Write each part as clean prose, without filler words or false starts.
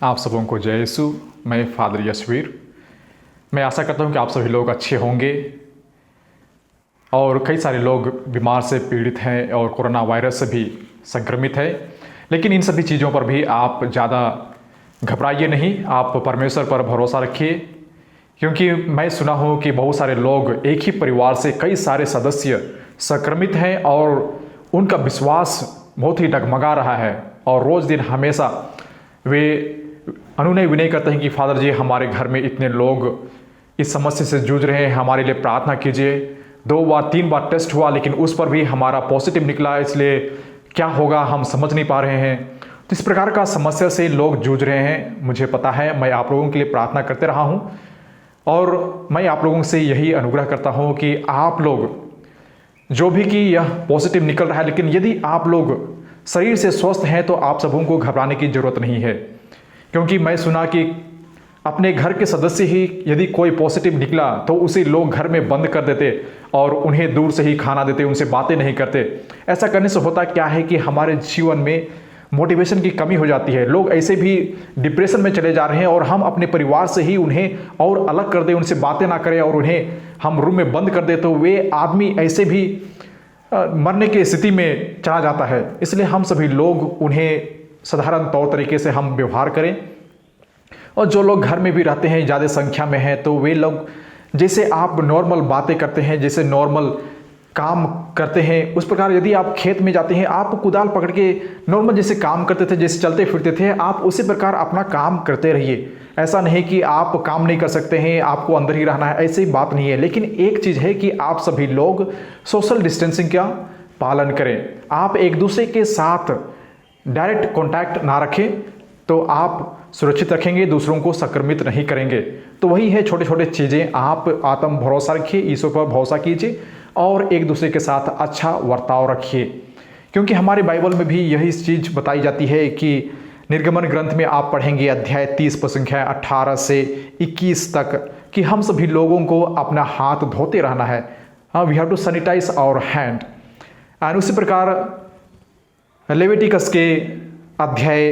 आप सबों को जय यीशु। मैं फादर यशवीर। मैं आशा करता हूँ कि आप सभी लोग अच्छे होंगे। और कई सारे लोग बीमार से पीड़ित हैं और कोरोना वायरस से भी संक्रमित है। लेकिन इन सभी चीज़ों पर भी आप ज़्यादा घबराइए नहीं, आप परमेश्वर पर भरोसा रखिए। क्योंकि मैं सुना हूँ कि बहुत सारे लोग एक ही परिवार से कई सारे सदस्य संक्रमित हैं और उनका विश्वास बहुत ही डगमगा रहा है और रोज़ दिन हमेशा वे अनुनय विनय करते हैं कि फादर जी, हमारे घर में इतने लोग इस समस्या से जूझ रहे हैं, हमारे लिए प्रार्थना कीजिए। 2 बार 3 बार टेस्ट हुआ लेकिन उस पर भी हमारा पॉजिटिव निकला, इसलिए क्या होगा हम समझ नहीं पा रहे हैं। तो इस प्रकार का समस्या से लोग जूझ रहे हैं, मुझे पता है। मैं आप लोगों के लिए प्रार्थना करते रहा हूँ और मैं आप लोगों से यही अनुग्रह करता हूँ कि आप लोग जो भी कि यह पॉजिटिव निकल रहा है, लेकिन यदि आप लोग शरीर से स्वस्थ हैं तो आप सबों को घबराने की ज़रूरत नहीं है। क्योंकि मैं सुना कि अपने घर के सदस्य ही यदि कोई पॉजिटिव निकला तो उसे लोग घर में बंद कर देते और उन्हें दूर से ही खाना देते, उनसे बातें नहीं करते। ऐसा करने से होता क्या है कि हमारे जीवन में मोटिवेशन की कमी हो जाती है। लोग ऐसे भी डिप्रेशन में चले जा रहे हैं और हम अपने परिवार से ही उन्हें और अलग कर दें, उनसे बातें ना करें और उन्हें हम रूम में बंद कर दें तो वे आदमी ऐसे भी मरने की स्थिति में चला जाता है। इसलिए हम सभी लोग उन्हें साधारण तौर तरीके से हम व्यवहार करें। और जो लोग घर में भी रहते हैं, ज़्यादा संख्या में हैं, तो वे लोग जैसे आप नॉर्मल बातें करते हैं, जैसे नॉर्मल काम करते हैं, उस प्रकार यदि आप खेत में जाते हैं, आप कुदाल पकड़ के नॉर्मल जैसे काम करते थे, जैसे चलते फिरते थे, आप उसी प्रकार अपना काम करते रहिए। ऐसा नहीं कि आप काम नहीं कर सकते हैं, आपको अंदर ही रहना है, ऐसी बात नहीं है। लेकिन एक चीज़ है कि आप सभी लोग सोशल डिस्टेंसिंग का पालन करें। आप एक दूसरे के साथ डायरेक्ट कांटेक्ट ना रखें तो आप सुरक्षित रखेंगे, दूसरों को संक्रमित नहीं करेंगे। तो वही है छोटे छोटे चीज़ें, आप आत्म भरोसा रखिए, ईश्वर पर भरोसा कीजिए और एक दूसरे के साथ अच्छा बर्ताव रखिए। क्योंकि हमारे बाइबल में भी यही चीज़ बताई जाती है कि निर्गमन ग्रंथ में आप पढ़ेंगे अध्याय 30 पर संख्या 18 से 21 तक कि हम सभी लोगों को अपना हाथ धोते रहना है। We have to sanitize our hand. And उसी प्रकार लेविटिकस के अध्याय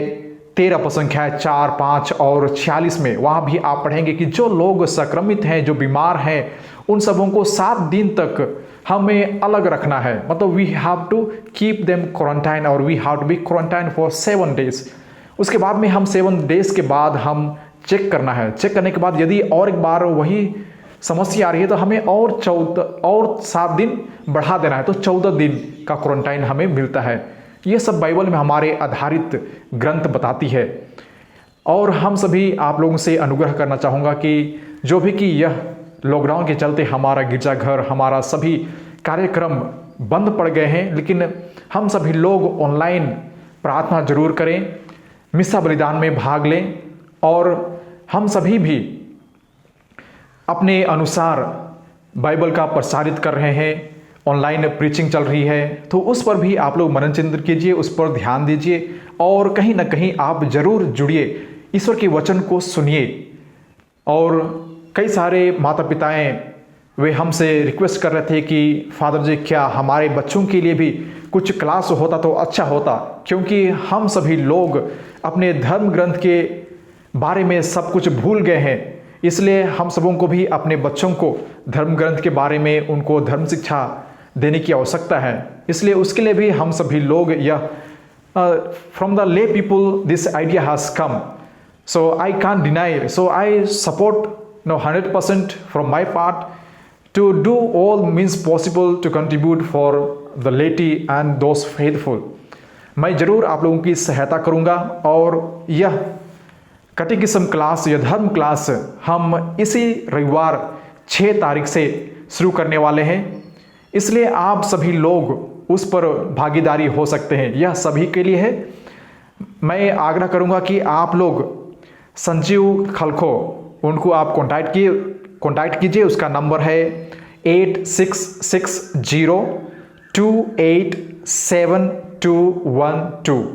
13 पर संख्या 4, 5 और 46 में वहाँ भी आप पढ़ेंगे कि जो लोग संक्रमित हैं, जो बीमार हैं, उन सबों को 7 दिन तक हमें अलग रखना है। मतलब we have to keep them quarantine और we have to be quarantine for 7 days. उसके बाद में हम 7 डेज के बाद हम चेक करना है। चेक करने के बाद यदि और एक बार वही समस्या आ रही है तो हमें और 7 दिन बढ़ा देना है, तो 14 दिन का क्वारंटाइन हमें मिलता है। ये सब बाइबल में हमारे आधारित ग्रंथ बताती है। और हम सभी आप लोगों से अनुग्रह करना चाहूँगा कि जो भी कि यह लॉकडाउन के चलते हमारा गिरजाघर, हमारा सभी कार्यक्रम बंद पड़ गए हैं, लेकिन हम सभी लोग ऑनलाइन प्रार्थना जरूर करें, मिस्सा बलिदान में भाग लें और हम सभी भी अपने अनुसार बाइबल का प्रसारित कर रहे हैं। ऑनलाइन प्रीचिंग चल रही है तो उस पर भी आप लोग मनन चिंतन कीजिए, उस पर ध्यान दीजिए और कहीं ना कहीं आप जरूर जुड़िए, ईश्वर के वचन को सुनिए। और कई सारे माता पिताएं वे हमसे रिक्वेस्ट कर रहे थे कि फादर जी, क्या हमारे बच्चों के लिए भी कुछ क्लास होता तो अच्छा होता, क्योंकि हम सभी लोग अपने धर्म ग्रंथ के बारे में सब कुछ भूल गए हैं। इसलिए हम सबों को भी अपने बच्चों को धर्म ग्रंथ के बारे में उनको धर्म शिक्षा देने की आवश्यकता है। इसलिए उसके लिए भी हम सभी लोग यह from the lay people this idea has come, so I can't deny, so I support 100% from my part to do all means possible to contribute for the laity and those faithful. मैं जरूर आप लोगों की सहायता करूंगा और यह कैटेकिज्म class या धर्म क्लास हम इसी रविवार 6 तारीख से शुरू करने वाले हैं। इसलिए आप सभी लोग उस पर भागीदारी हो सकते हैं, यह सभी के लिए है। मैं आग्रह करूंगा कि आप लोग संजीव खलखो, उनको आप कॉन्टैक्ट कीजिए। उसका नंबर है 8660287212।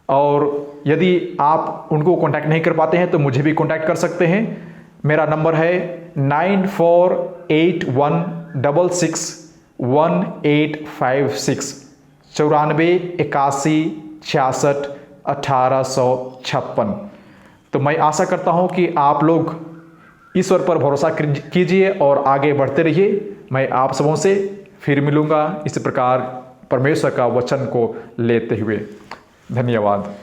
और यदि आप उनको कांटेक्ट नहीं कर पाते हैं तो मुझे भी कांटेक्ट कर सकते हैं। मेरा नंबर है 9481661856 94 81 66 1856। तो मैं आशा करता हूँ कि आप लोग ईश्वर पर भरोसा कीजिए और आगे बढ़ते रहिए। मैं आप सबों से फिर मिलूँगा इस प्रकार परमेश्वर का वचन को लेते हुए। धन्यवाद।